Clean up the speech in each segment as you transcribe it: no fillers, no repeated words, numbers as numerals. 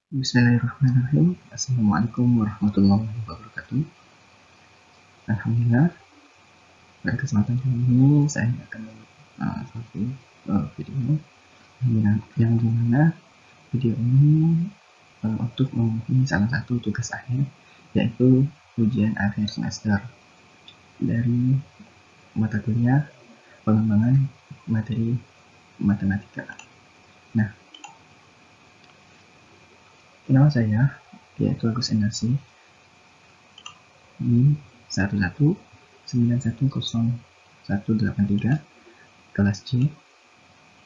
Bismillahirrahmanirrahim. Assalamualaikum warahmatullahi wabarakatuh. Alhamdulillah, pada kesempatan kali ini saya akan membuat satu video yang dimana video ini untuk memenuhi salah satu tugas akhir, yaitu ujian akhir semester dari mata kuliah pengembangan materi matematika. Nah, nama saya yaitu Agus Endarsi di 11910183 kelas C,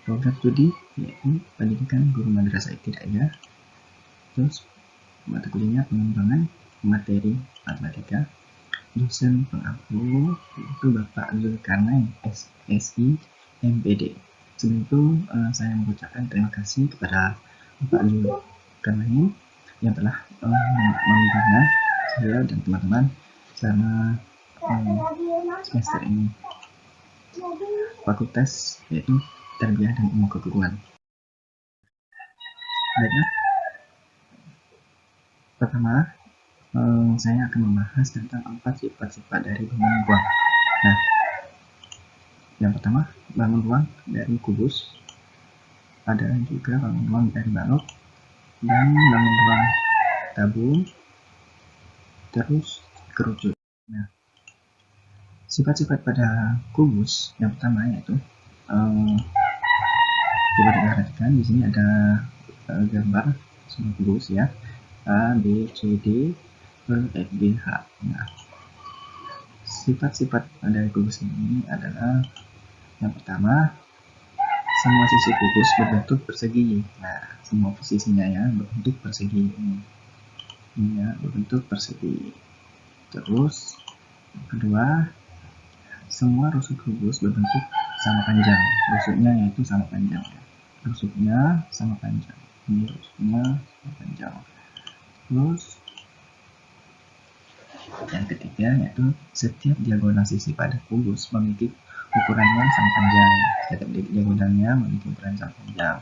program studi yaitu pendidikan guru madrasah ibtidaiyah, terus mata kuliahnya pengembangan materi matematika, dosen pengampu yaitu Bapak Zulkarnain SI MPD. Sebelum itu saya mengucapkan terima kasih kepada Bapak Zulkarnain yang telah membina saya dan teman-teman selama semester ini. Fakultas yaitu Tarbiyah dan Ilmu Keguruan. Baiklah, pertama saya akan membahas tentang 4 sifat-sifat dari bangun ruang. Nah, yang pertama bangun ruang dari kubus, ada juga bangun ruang dari balok, dan bangun ruang tabung, terus kerucut. Nah, sifat-sifat pada kubus yang pertama yaitu coba diperhatikan di sini ada gambar sebuah kubus ya, A, B, C, D, E, F, G, H. Nah, sifat-sifat dari kubus ini adalah yang pertama, semua sisi kubus berbentuk persegi. Nah, semua posisinya ya berbentuk persegi ini ya, berbentuk persegi. Terus yang kedua, semua rusuk kubus berbentuk sama panjang. Rusuknya yaitu sama panjang ya. Rusuknya sama panjang. Ini rusuknya sama panjang. Terus yang ketiga yaitu setiap diagonal sisi pada kubus memiliki ukurannya sama panjang. Setiap diagonalnya memiliki ukuran sama panjang.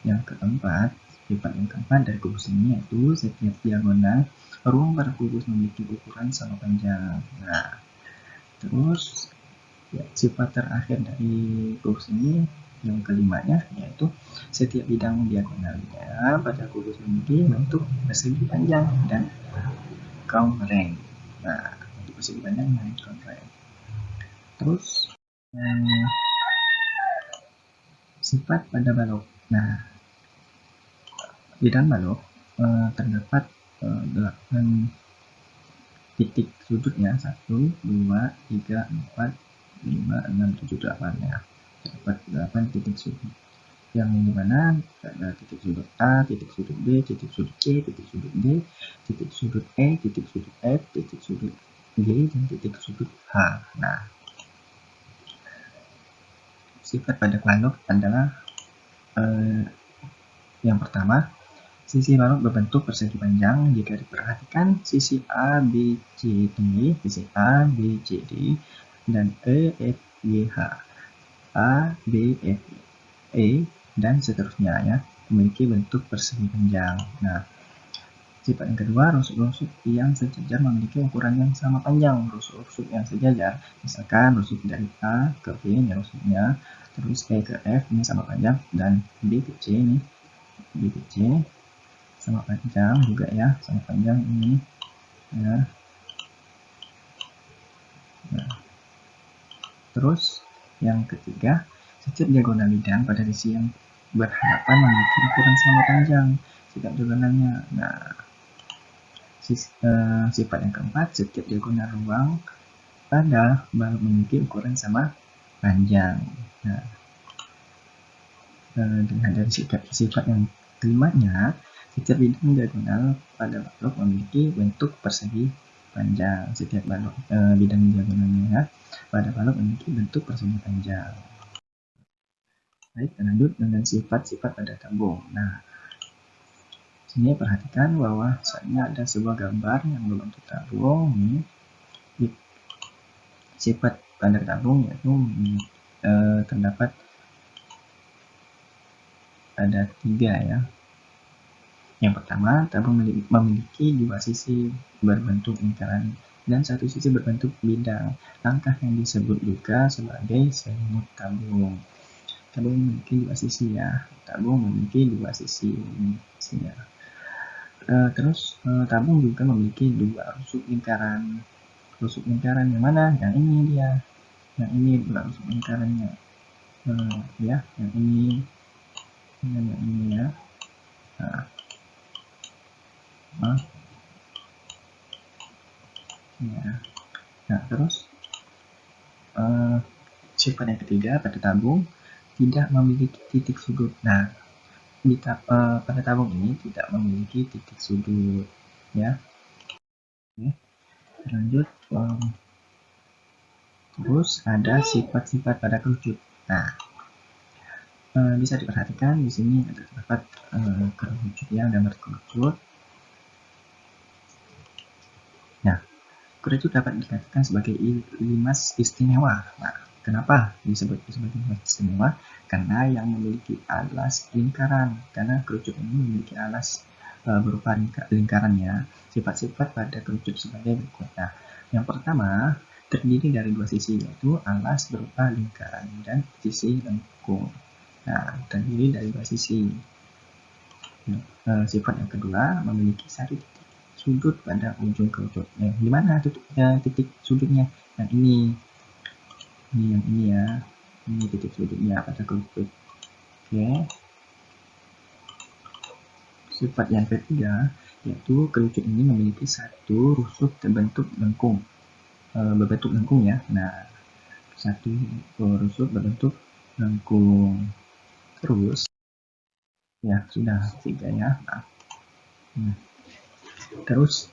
Yang keempat, sifat yang keempat dari kubus ini yaitu setiap diagonal ruang pada kubus memiliki ukuran sama panjang. Nah, terus ya, sifat terakhir dari kubus ini yang kelimanya yaitu setiap bidang diagonalnya pada kubus memiliki bentuk persegi panjang dan congruent. Nah, untuk persegi panjang dan congruent. Terus sifat pada balok. Nah, di dalam balok terdapat 8 titik sudutnya, 1, 2, 3, 4, 5, 6, 7, 8 ya. Terdapat 8 titik sudut yang dimana ada titik sudut A, titik sudut B, titik sudut C, titik sudut D, titik sudut E, titik sudut F, titik sudut G, dan titik sudut H. Nah, sifat pada balok adalah yang pertama, sisi balok berbentuk persegi panjang. Jika diperhatikan sisi A, B, C, D, sisi A, B, C, D, dan E, F, G, H, A, B, F, E, dan seterusnya ya, memiliki bentuk persegi panjang. Nah, sifat yang kedua, rusuk-rusuk yang sejajar memiliki ukuran yang sama panjang. Rusuk-rusuk yang sejajar, misalkan rusuk dari A ke B ini rusuknya, terus E ke F ini sama panjang, dan B ke C ini, B ke C sama panjang juga ya, sama panjang ini ya. Nah, terus yang ketiga, setiap diagonal bidang pada sisi yang berhadapan memiliki ukuran sama panjang setiap diagonalnya. Nah, sifat yang keempat, setiap diagonal ruang pada balok memiliki ukuran sama panjang. Nah, dengan dari sifat yang kelimanya, setiap bidang diagonal pada balok memiliki bentuk persegi panjang. Setiap balok bidang diagonalnya pada balok memiliki bentuk persegi panjang. Baik, lanjut dengan sifat-sifat pada tabung. Nah, sini perhatikan bahwa misalnya ada sebuah gambar yang berbentuk tabung. Ini sifat pada tabung yaitu terdapat ada 3 ya. Yang pertama, tabung memiliki dua sisi berbentuk lingkaran dan satu sisi berbentuk bidang. Langkah yang disebut juga sebagai selimut tabung. Tabung memiliki dua sisi ya. Tabung memiliki dua sisi. Terus tabung juga memiliki dua rusuk lingkaran. Rusuk lingkaran yang mana? Yang ini dia. Yang ini dua rusuk lingkarannya. Ya, yang ini dan yang ini ya. Nah, terus sifat yang ketiga pada tabung tidak memiliki titik sudut. Nah, pada tabung ini tidak memiliki titik sudut ya. Oke, lanjut. Terus ada sifat-sifat pada kerucut. Nah, bisa diperhatikan di sini ada terdapat kerucut ya, gambar kerucut. Nah, kerucut dapat dikatakan sebagai limas istimewa. Nah, kenapa disebut sebagai limas istimewa? Karena yang memiliki alas lingkaran. Karena kerucut ini memiliki alas berupa lingkarannya. Sifat-sifat pada kerucut sebagai berikut. Nah, yang pertama terdiri dari dua sisi, yaitu alas berupa lingkaran dan sisi lengkung. Nah, terdiri dari dua sisi. Sifat yang kedua memiliki satu titik sudut pada ujung kerucut. Di mana titik sudutnya? Yang ini. Ini yang ini ya. Ini titik sudutnya pada kerucut. Oke. Sifat yang ketiga yaitu kerucut ini memiliki satu rusuk berbentuk lengkung. Ya. Nah, satu rusuk berbentuk lengkung. Terus ya sudah 3 ya. Terus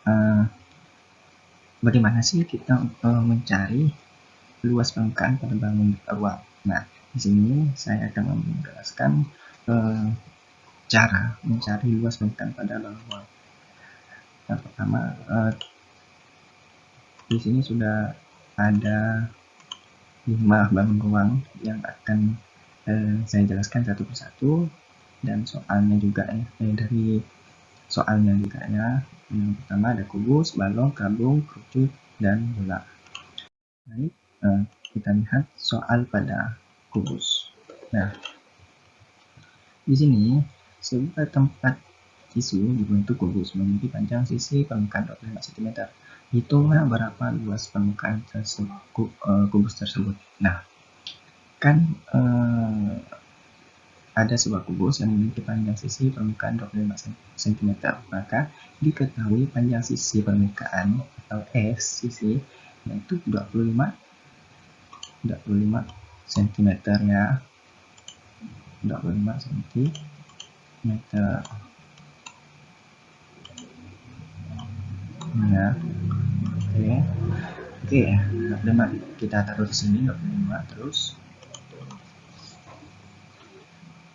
bagaimana sih kita mencari luas permukaan pada bangun ruang? Nah, di sini saya akan menjelaskan cara mencari luas permukaan pada bangun ruang. Yang pertama, di sini sudah ada 5 bangun ruang yang akan saya jelaskan satu persatu, dan soalnya juga dari soalnya juga ya. Yang pertama ada kubus, balok, tabung, kerucut, dan bola. Baik, kita lihat soal pada kubus. Nah, di sini sebuah tempat tisu berbentuk kubus memiliki panjang sisi permukaan 25 cm. Hitunglah berapa luas permukaan kubus tersebut. Nah, kan ada sebuah kubus yang memiliki panjang sisi permukaan 25 cm. Maka diketahui panjang sisi permukaan atau X sisi yaitu 25 cm ya. 25 cm. Ya. Oke ya. 25 kita taruh di sini 25. Terus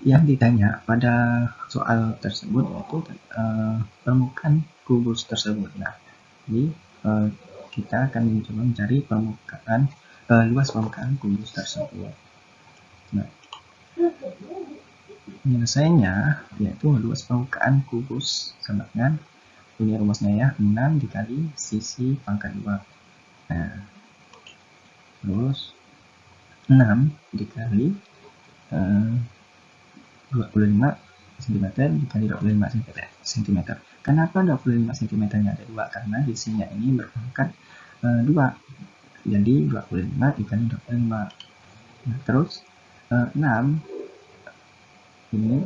yang ditanya pada soal tersebut yaitu permukaan kubus tersebut. Nah, jadi kita akan mencoba mencari permukaan luas permukaan kubus tersebut. Nah, penyelesaiannya yaitu luas permukaan kubus sama dengan ini rumusnya ya, 6 dikali sisi pangkat 2. Nah, terus 6 dikali 25 cm dikali 25 cm. Kenapa 25 cm nya ada 2? Karena sisinya ini berpangkat 2. Jadi 25 dikali 25. Nah, terus 6 ini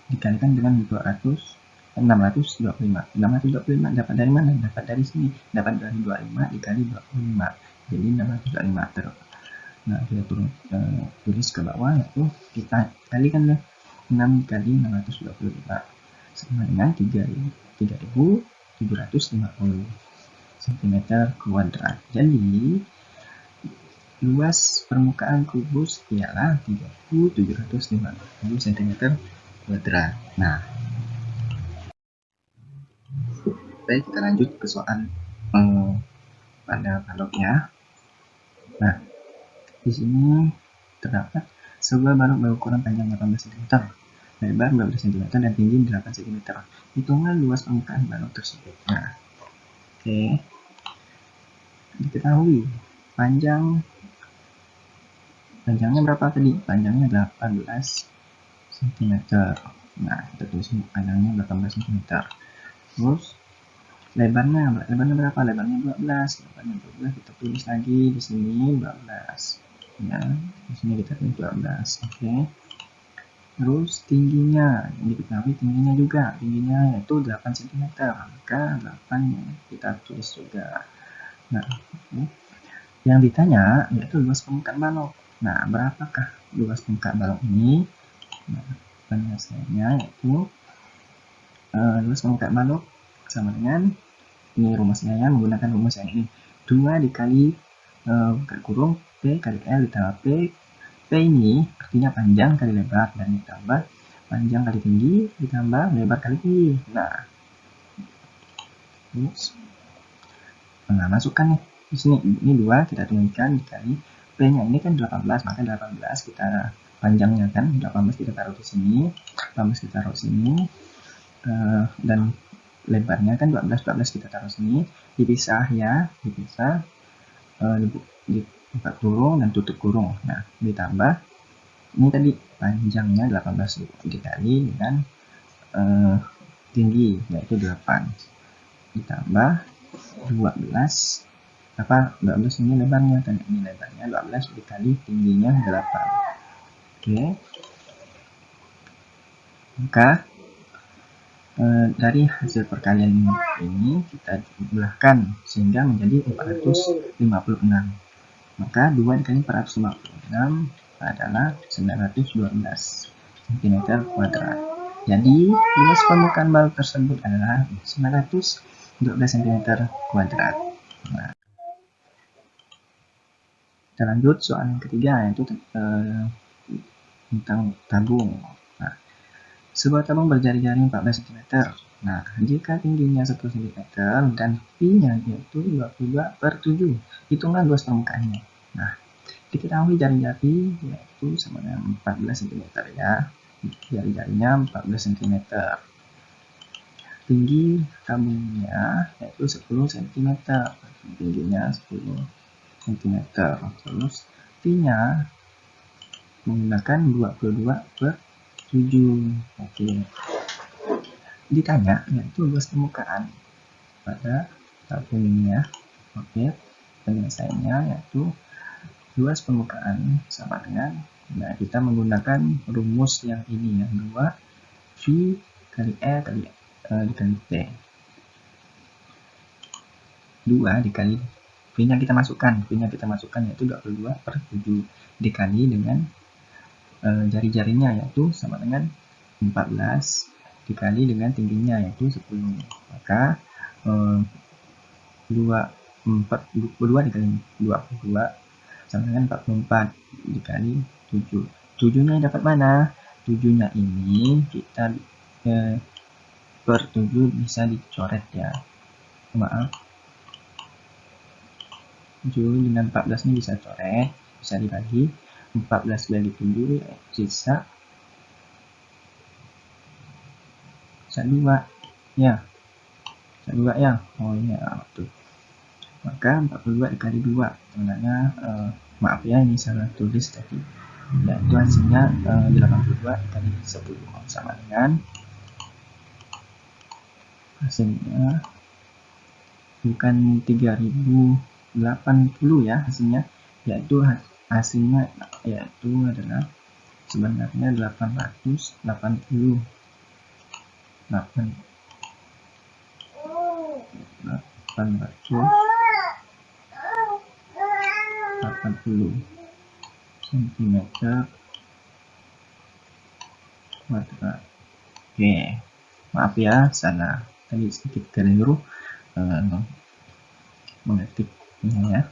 dikalikan dengan 625. 625 dapat dari mana? Dapat dari sini. Dapat dari 25 dikali 25. Jadi 625 terus. Nah, kita tulis ke bawah, yaitu kita kalikan 6 kali 625 sama dengan 3.750 cm kuadrat. Jadi luas permukaan kubus ialah 3.750 cm kuadrat. Nah, baik, kita lanjut ke soal pada baloknya. Nah, di sini terdapat sebuah balok berukuran panjang 18 cm lebar 12 cm dan tinggi 8 cm. Hitungan luas permukaan balok tersebut. Nah, oke. Diketahui panjangnya berapa tadi? Panjangnya 18 cm. Nah, kita tulis panjangnya 18 cm. Terus lebarnya berapa? Lebarnya 12. Lebarnya 12 kita tulis lagi di sini 12. Ya, di sini kita tulis 12. Oke. Terus tingginya, diketahui tingginya juga. Tingginya yaitu 8 cm. Maka 8 kita tulis juga. Nah, yang ditanya yaitu luas permukaan balok. Nah, berapakah luas permukaan balok ini? Nah, penyelesaiannya yaitu luas permukaan balok sama dengan ini rumusnya ya, menggunakan rumus yang ini 2 dikali buka kurung P kali L ditambah P ini artinya panjang kali lebar dan ditambah panjang kali tinggi ditambah lebar kali tinggi. Nah, masukkan nih di sini, ini 2 kita turunkan dikali P nya ini kan 18, maka 18 kita panjangnya kan 18 kita taruh di sini, 18 kita taruh sini, dan lebarnya kan 12 kita taruh sini, dipisah ya, dipisah, dibuka kurung dan tutup kurung. Nah, ditambah ini tadi panjangnya 18 dikali dengan tinggi yaitu 8 ditambah 12 apa 12 ini lebarnya kan, ini lebarnya 12 dikali tingginya 8. Oke, maka dari hasil perkalian ini kita belahkan sehingga menjadi 456. Maka 2 dikali 456 adalah 912 cm². Jadi luas permukaan balok tersebut adalah 912 cm². Nah, kita lanjut soal yang ketiga yaitu tentang tabung. Nah, sebuah tabung berjari-jari 14 cm. Nah, jika tingginya 10 cm dan pi-nya yaitu 22/7, hitungan luas permukaannya. Nah, diketahui jari-jari yaitu sama dengan 14 cm ya. Jari-jarinya 14 cm. Tinggi tabungnya yaitu 10 cm. Tingginya 10 cm. Terus pi-nya menggunakan 22/7. Oke. Ditanya yaitu luas permukaan pada tabung ini ya. Oke. Penyelesaiannya yaitu luas permukaan sama dengan, nah kita menggunakan rumus yang ini ya, 2 V kali E dikali T. 2 dikali V-nya kita masukkan yaitu 22/7 dikali dengan jari-jarinya yaitu sama dengan 14 dikali dengan tingginya yaitu 10. Maka 22 dikali 22 sama dengan 44 dikali 7. 7-nya dapat mana? 7-nya ini kita per 7 bisa dicoret ya. Maaf. 7 dengan 14 ini bisa coret, bisa dibagi. 14 bagi 7 sisa 2 ya. 2 ya. Oh ini ya, betul. Maka 42 dikali 2 sebenarnya maaf ya ini salah tulis tadi. Yaitu hasilnya 82 dikali 10 sama dengan hasilnya bukan 3080 ya hasilnya, yaitu hasilnya yaitu adalah sebenarnya 880 cm². Oke, maaf ya salah tadi sedikit keliru mengetiknya ya.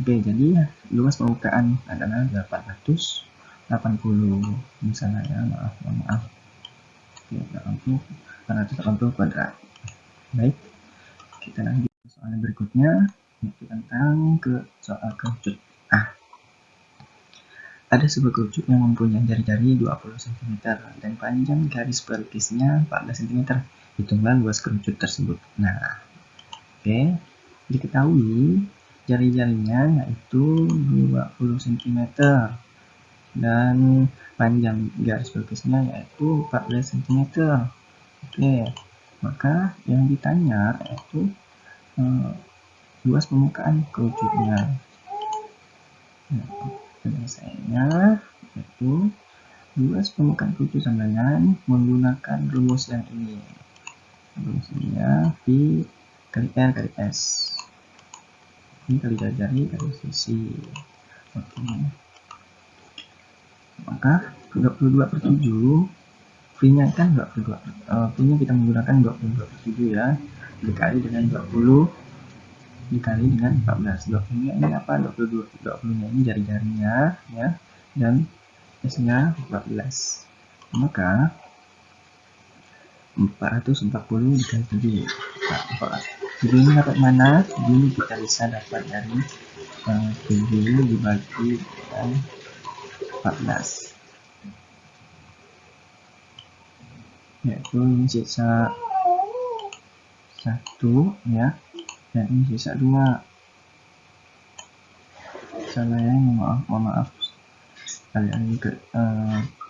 Oke, jadi luas permukaan adalah 880 misalnya ya, maaf. Oke, 880 kuadrat. Baik, kita lanjut ke soal berikutnya yaitu tentang soal kerucut. Ada sebuah kerucut yang mempunyai jari-jari 20 cm dan panjang garis pelukisnya 14 cm. Hitunglah luas kerucut tersebut. Nah, oke. Diketahui jari-jarinya yaitu 20 cm dan panjang garis pelukisnya yaitu 14 cm. Oke. Maka yang ditanya yaitu luas permukaan kerucutnya. Penyelesaiannya yaitu luas permukaan kerucut dengan menggunakan rumus yang ini. Rumusnya V kali R kali S. Ini kali jari kali sisi. Oke. Maka 22/7 V-nya kan 22. V-nya kita menggunakan 22/7 ya. Dikali dengan 20 dikali dengan 14. 20-nya ini apa? 22. 20-nya ini jari-jarinya ya. Dan S-nya 14. Maka 440 dikali 7. Nah, 7 ini dapat mana? 7 ini kita bisa dapat dari 7 dibagi dengan 14. Yaitu ini sisa 1 ya. Dan ini sisa 2. Salah ya, mohon maaf. Kalian ini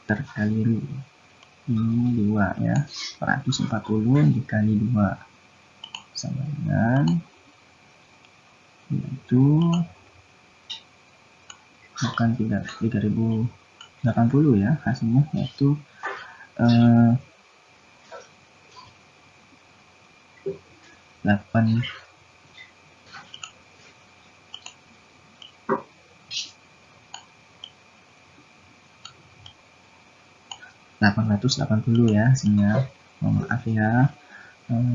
terkeliru. Ini 2 ya. 440 dikali 2 sama dengan yaitu bukan 3080 ya, hasilnya yaitu 880 ya hasilnya. Mohon maaf ya,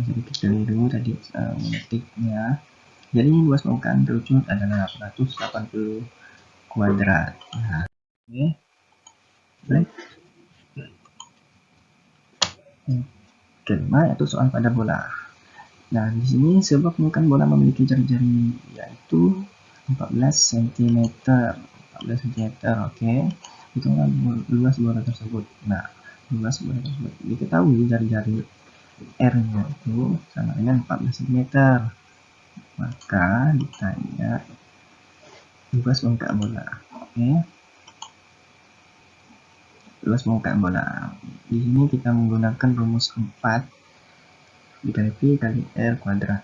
sedikit keliru tadi mengetiknya. Jadi luas permukaan kerucut adalah 880 kuadrat. Nah, oke. Baik. Kelima yaitu soal pada bola. Nah, di sini sebuah permukaan bola memiliki jari-jari yaitu 14 cm. 14 cm, oke. Hitunglah luas bola tersebut. Nah, luas bola tersebut diketahui jari-jari R-nya itu sama dengan 14 cm. Maka ditanya luas permukaan bola. Oke. Luas permukaan bola. Di sini kita menggunakan rumus 4 dikali V kali R kuadrat.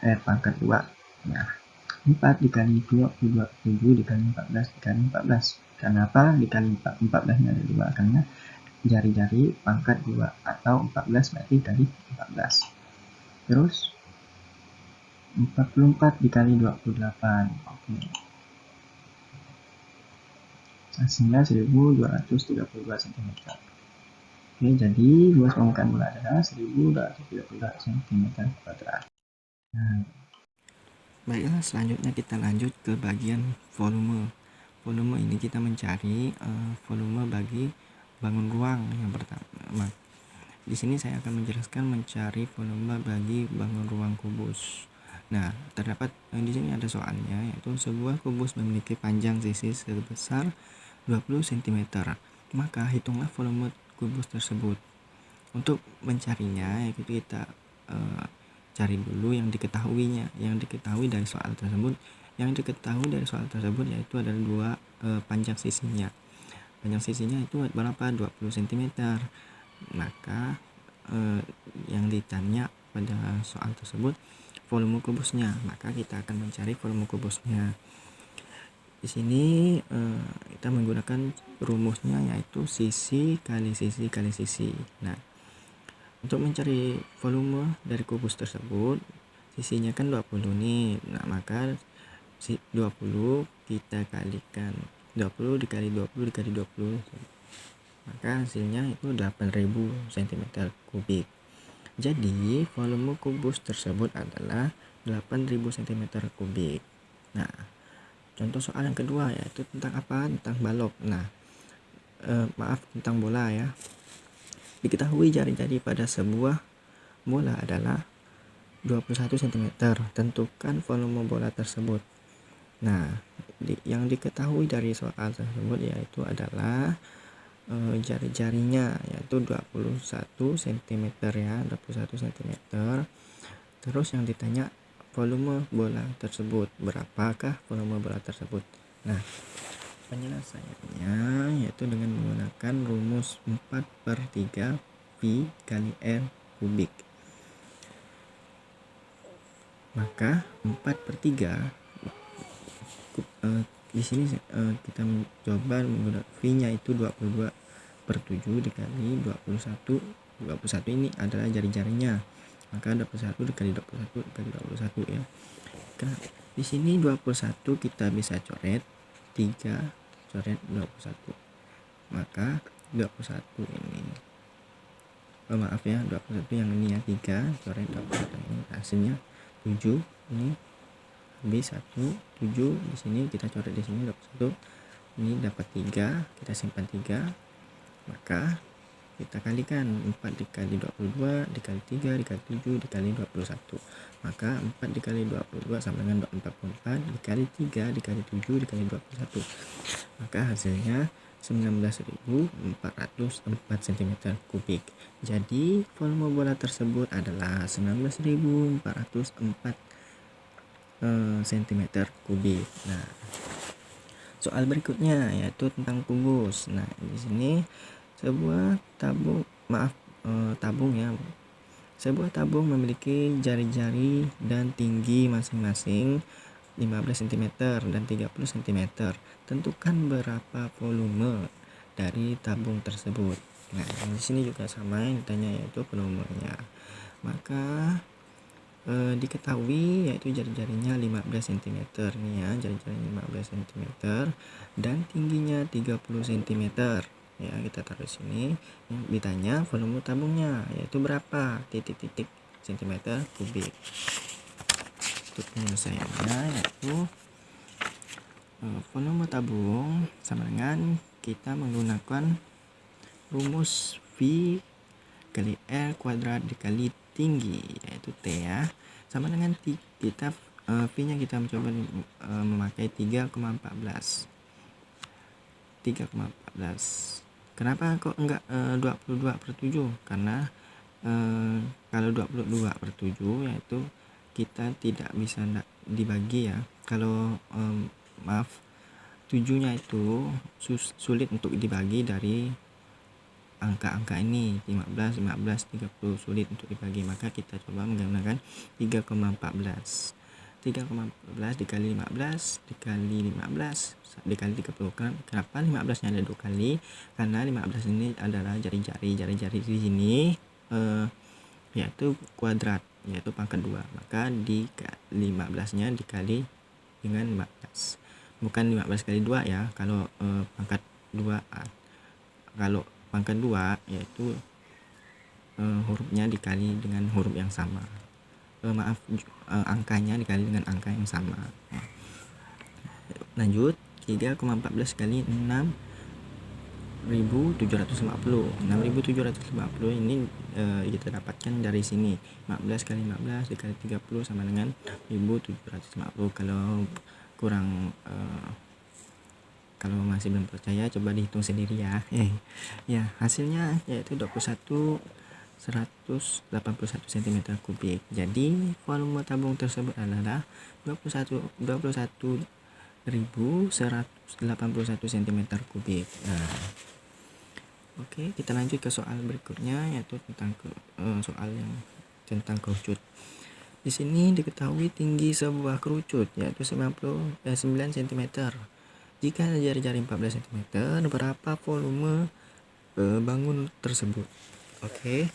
R pangkat 2. Nah, 4 dikali 27 dikali 14 dikali 14. Kenapa dikali 14 nya ada 2? Karena jari-jari pangkat 2 atau 14 berarti kali 14. Terus 44 dikali 28. Oke. Hasilnya 1232 cm. Oke, jadi luas permukaan bola adalah 1232 cm kuadrat. Nah, baiklah, selanjutnya kita lanjut ke bagian volume. Volume ini kita mencari volume bagi bangun ruang yang pertama. Di sini saya akan menjelaskan mencari volume bagi bangun ruang kubus. Nah, terdapat di sini ada soalnya, yaitu sebuah kubus memiliki panjang sisi sebesar 20 cm. Maka hitunglah volume kubus tersebut. Untuk mencarinya, yaitu kita cari dulu yang diketahuinya, yang diketahui dari soal tersebut. Yang diketahui dari soal tersebut yaitu adalah 2 panjang sisinya. Panjang sisinya itu berapa? 20 cm. Maka yang ditanya pada soal tersebut volume kubusnya, maka kita akan mencari volume kubusnya. Di sini kita menggunakan rumusnya yaitu sisi kali sisi kali sisi. Nah, untuk mencari volume dari kubus tersebut, sisinya kan 20 nih. Nah, maka 20 kita kalikan 20 dikali 20 dikali 20, maka hasilnya itu 8000 cm3. Jadi volume kubus tersebut adalah 8000 cm3. Nah, contoh soal yang kedua yaitu tentang apa? Tentang balok. Nah, tentang bola ya. Diketahui jari-jari pada sebuah bola adalah 21 cm. Tentukan volume bola tersebut. Nah, yang diketahui dari soal tersebut yaitu adalah jari-jarinya, yaitu 21 cm ya, 21 cm. Terus yang ditanya volume bola tersebut, berapakah volume bola tersebut. Nah, penyelesaiannya yaitu dengan menggunakan rumus 4/3 V kali R kubik. Maka 4/3 di sini kita mencoba menggunakan V-nya itu 22/7 dikali 21. 21 ini adalah jari-jarinya. Maka 21 dikali 21 dikali 21 ya. Karena di sini 21 kita bisa coret 3 coret 21. Maka 21 ini maaf ya, 21 yang ini ya, 3 coret 21 ini hasilnya 7. Ini habis 1 7 di sini kita coret di sini 21. Ini dapat 3, kita simpan 3. Maka kita kalikan 4 dikali 22 dikali 3 dikali 7 dikali 21. Maka 4 dikali 22 sama dengan 44 dikali 3 dikali 7 dikali 21. Maka hasilnya 19.404 cm kubik. Jadi volume bola tersebut adalah 19.404 cm kubik. Nah, soal berikutnya yaitu tentang kubus. Nah, di sini sebuah tabung ya. Sebuah tabung memiliki jari-jari dan tinggi masing-masing 15 cm dan 30 cm. Tentukan berapa volume dari tabung tersebut. Nah, di sini juga sama yang ditanya yaitu volumenya. Maka diketahui yaitu jari-jarinya 15 cm nih ya, jari-jarinya 15 cm dan tingginya 30 cm. Ya, kita taruh sini. Yang ditanya volume tabungnya yaitu berapa titik-titik cm kubik. Untuk penyelesaiannya yaitu volume tabung sama dengan kita menggunakan rumus V kali R kuadrat dikali tinggi yaitu T ya, sama dengan kita V-nya kita mencoba memakai 3,14. Kenapa kok enggak 22/7? Karena kalau 22/7 yaitu kita tidak bisa dibagi ya. Kalau 7-nya itu sulit untuk dibagi dari angka-angka ini, 15, 30 sulit untuk dibagi. Maka kita coba menggunakan 3,14 dikali 15 dikali 15 dikali 30. Kenapa 15 nya ada 2 kali? Karena 15 ini adalah jari-jari di sini yaitu kuadrat, yaitu pangkat 2. Maka di 15 nya dikali dengan 15, bukan 15 kali 2 ya. Kalau pangkat 2 kalau pangkat 2 yaitu hurufnya dikali dengan huruf yang sama. Angkanya dikali dengan angka yang sama. Lanjut, 3,14 kali 6.750. 6.750 ini kita dapatkan dari sini. 15 kali 15 dikali 30 sama dengan 1.750. Kalau kurang kalau masih belum percaya coba dihitung sendiri ya. Ya, hasilnya yaitu 181 cm kubik. Jadi volume tabung tersebut adalah 21.181 cm kubik. Nah, oke, kita lanjut ke soal berikutnya yaitu tentang soal yang tentang kerucut. Di sini diketahui tinggi sebuah kerucut yaitu 9 cm. Jika jari-jari 14 cm, berapa volume bangun tersebut? Oke.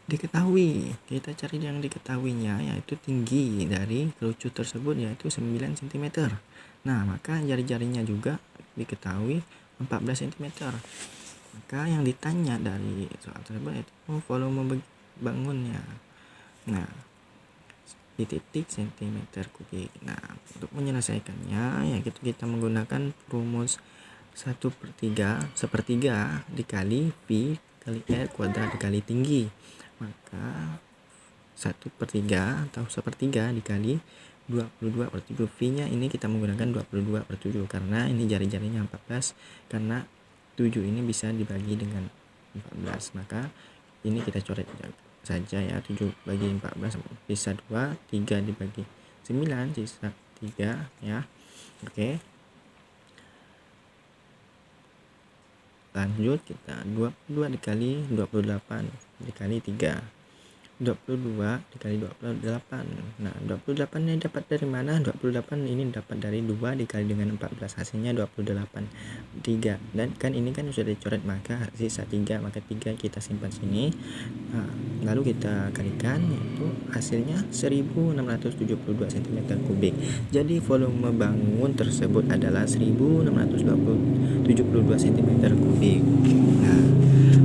Diketahui, kita cari yang diketahuinya yaitu tinggi dari kerucut tersebut yaitu 9 cm. Nah, maka jari-jarinya juga diketahui 14 cm. Maka yang ditanya dari soal tersebut yaitu volume bangunnya. Nah, di titik cm kubik. Nah, untuk menyelesaikannya ya kita menggunakan rumus 1/3 dikali V kali R kuadrat dikali tinggi. Maka 1/3 atau 1/3 dikali 22/7. V-nya ini kita menggunakan 22/7 karena ini jari-jarinya 14, karena 7 ini bisa dibagi dengan 14. Maka ini kita coret saja ya, 7 bagi 14 sisa 2, 3 dibagi 9 sisa 3 ya. Oke. Lanjut kita 22 dikali 28 dikali 3. 22 dikali 28. Nah, 28 ini dapat dari mana? 28 ini dapat dari 2 dikali dengan 14, hasilnya 28. 3. Dan kan ini kan sudah dicoret, maka sisa 3, maka 3 kita simpan sini. Nah, lalu kita kalikan, yaitu hasilnya 1672 cm3. Jadi volume bangun tersebut adalah 1672 cm3. Nah,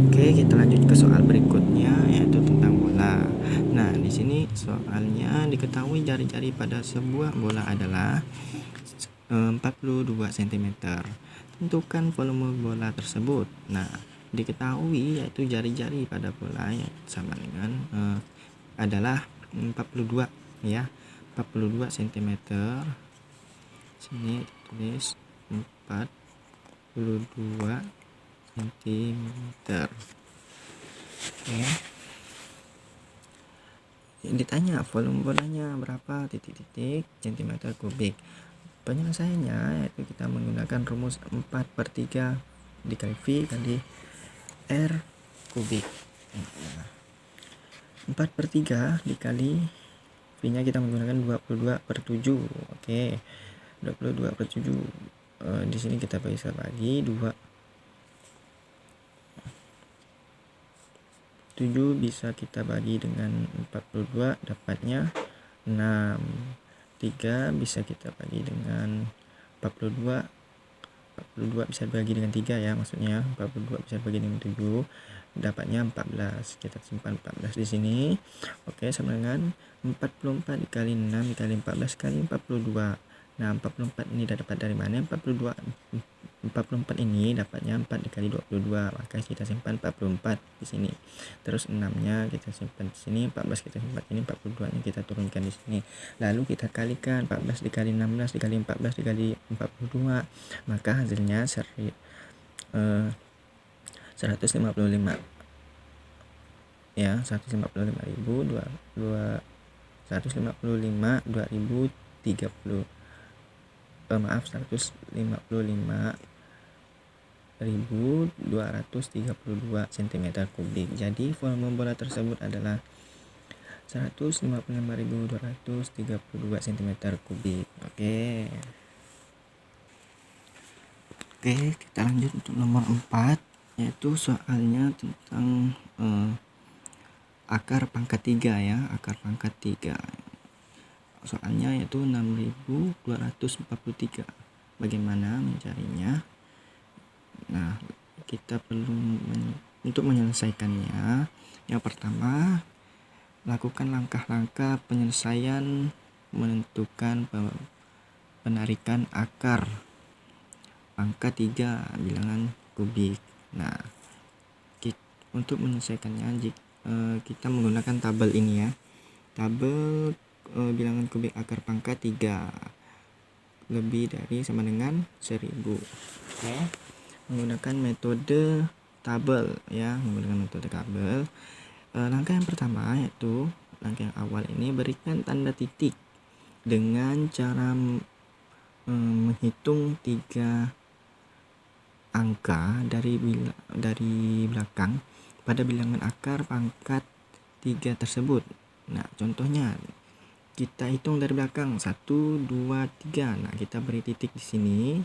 oke, kita lanjut ke soal berikutnya, yaitu tentang bola. Nah, di sini soalnya diketahui jari-jari pada sebuah bola adalah 42 cm. Tentukan volume bola tersebut. Nah, diketahui yaitu jari-jari pada bola yang sama dengan adalah 42 ya. 42 cm. Sini tulis 42 cm. Oke. Ditanya volume bolanya berapa titik-titik cm3. Penyelesaiannya yaitu kita menggunakan rumus 4/3 dikali V kali R kubik. 4/3 dikali V nya kita menggunakan 22/7. Oke, 22/7. Di sini kita bisa bagi 2. 7 bisa kita bagi dengan 42, dapatnya 6. 3 bisa kita bagi dengan 42. 42 bisa dibagi dengan 3 ya, maksudnya 42 bisa dibagi dengan 7, dapatnya 14. Kita simpan 14 di sini. Oke, sama dengan 44 dikali 6 dikali 14 kali 42. Nah, 44 ini dapat dari mana? 44 ini dapatnya 4 dikali 22, maka kita simpan 44 di sini. Terus 6-nya kita simpan di sini, 14 kita simpan ini, 42-nya kita turunkan di sini. Lalu kita kalikan 14 dikali 16 dikali 14 dikali 42, maka hasilnya 155 ya, 155.232 cm3. Jadi volume bola tersebut adalah 155.232 cm3. Oke. Oke, kita lanjut untuk nomor 4, yaitu soalnya tentang akar pangkat 3 ya, akar pangkat 3. Soalnya yaitu 6243. Bagaimana mencarinya? Nah, kita perlu untuk menyelesaikannya. Yang pertama, lakukan langkah-langkah penyelesaian menentukan penarikan akar pangkat 3 bilangan kubik. Nah, untuk menyelesaikannya kita menggunakan tabel ini ya. Tabel bilangan kubik akar pangkat 3 lebih dari sama dengan 1000. Oke. Menggunakan metode tabel ya, menggunakan metode tabel. Langkah yang pertama yaitu langkah yang awal ini, berikan tanda titik dengan cara menghitung 3 angka dari belakang pada bilangan akar pangkat 3 tersebut. Nah, contohnya kita hitung dari belakang 1, 2, 3. Nah, kita beri titik di sini.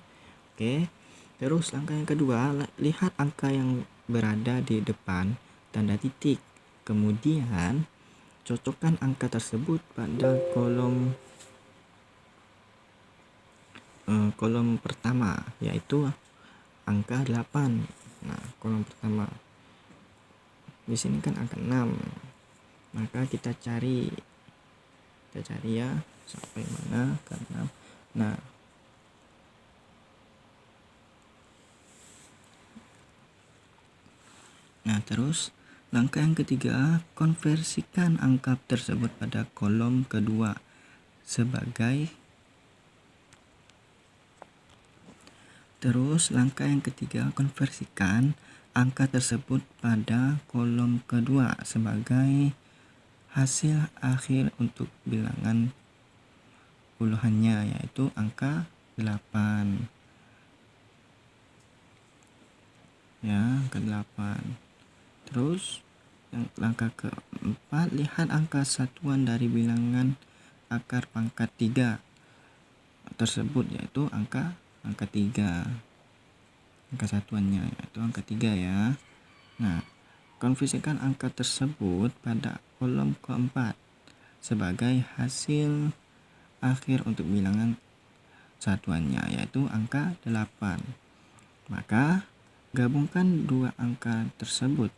Oke. Terus langkah yang kedua, lihat angka yang berada di depan tanda titik. Kemudian cocokkan angka tersebut pada kolom pertama, yaitu angka 8. Nah, kolom pertama. Di sini kan angka 6. Maka kita cari ya sampai mana ke 6. Nah, terus langkah yang ketiga, konversikan angka tersebut pada kolom kedua sebagai. Terus langkah yang ketiga, konversikan angka tersebut pada kolom kedua sebagai hasil akhir untuk bilangan puluhannya, yaitu angka 8. Ya, angka 8. Terus yang langkah keempat, lihat angka satuan dari bilangan akar pangkat 3 tersebut, yaitu angka 3. Angka satuannya yaitu angka 3 ya. Nah, konversikan angka tersebut pada kolom keempat sebagai hasil akhir untuk bilangan satuannya, yaitu angka 8. Maka gabungkan dua angka tersebut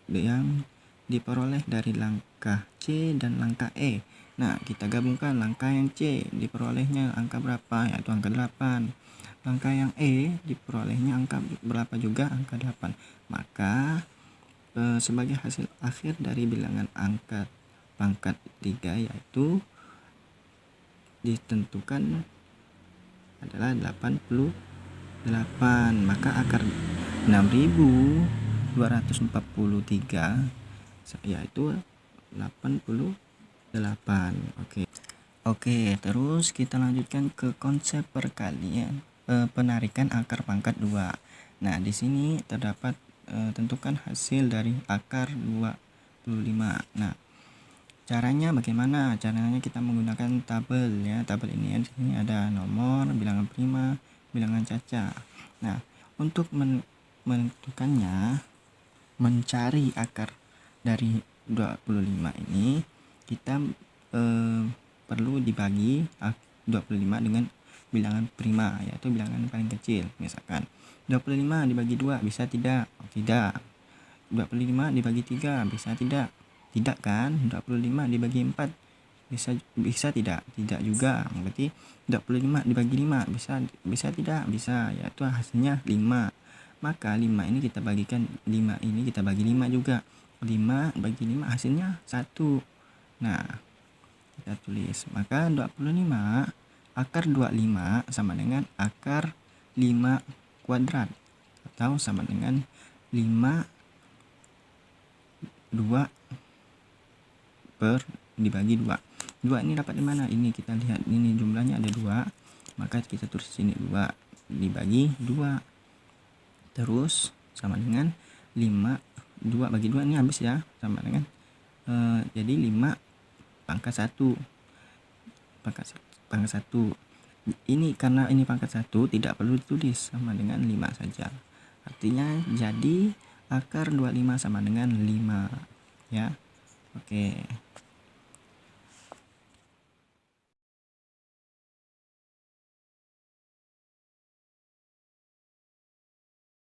yang diperoleh dari langkah C dan langkah E. Nah, kita gabungkan langkah yang C diperolehnya angka berapa, yaitu angka 8. Langkah yang E diperolehnya angka berapa juga, angka 8. Maka sebagai hasil akhir dari bilangan angka pangkat 3 yaitu ditentukan adalah 88. Maka akar 6243 yaitu 88. Oke, terus kita lanjutkan ke konsep perkalian penarikan akar pangkat 2. Nah, di sini terdapat tentukan hasil dari akar 25. Nah, caranya bagaimana? Caranya kita menggunakan tabel ya. Tabel ini di sini ada nomor, bilangan prima, bilangan caca. Nah, untuk menentukannya, mencari akar dari 25 ini, kita perlu dibagi 25 dengan bilangan prima, yaitu bilangan paling kecil. Misalkan 25 dibagi 2 bisa tidak? Tidak. 25 dibagi 3 bisa tidak? Tidak kan? 25 dibagi 4 bisa tidak? Tidak juga. Berarti 25 dibagi 5 bisa tidak? Bisa, yaitu hasilnya 5. Maka 5 ini kita bagikan 5 ini kita bagi 5 juga. 5 bagi 5 hasilnya 1. Nah, kita tulis. Maka 25 akar 25 sama dengan akar 5 kuadrat atau sama dengan 5 2 per dibagi 2. 2 ini dapat di mana? Ini kita lihat, ini jumlahnya ada 2. Maka kita tulis sini 2 dibagi 2. Terus sama dengan 5 2 bagi 2 ini habis ya, sama dengan jadi 5 pangkat 1. Pangkat 1. Ini karena ini pangkat 1 tidak perlu ditulis, sama dengan 5 saja. Artinya jadi akar 25 sama dengan 5 ya. Oke.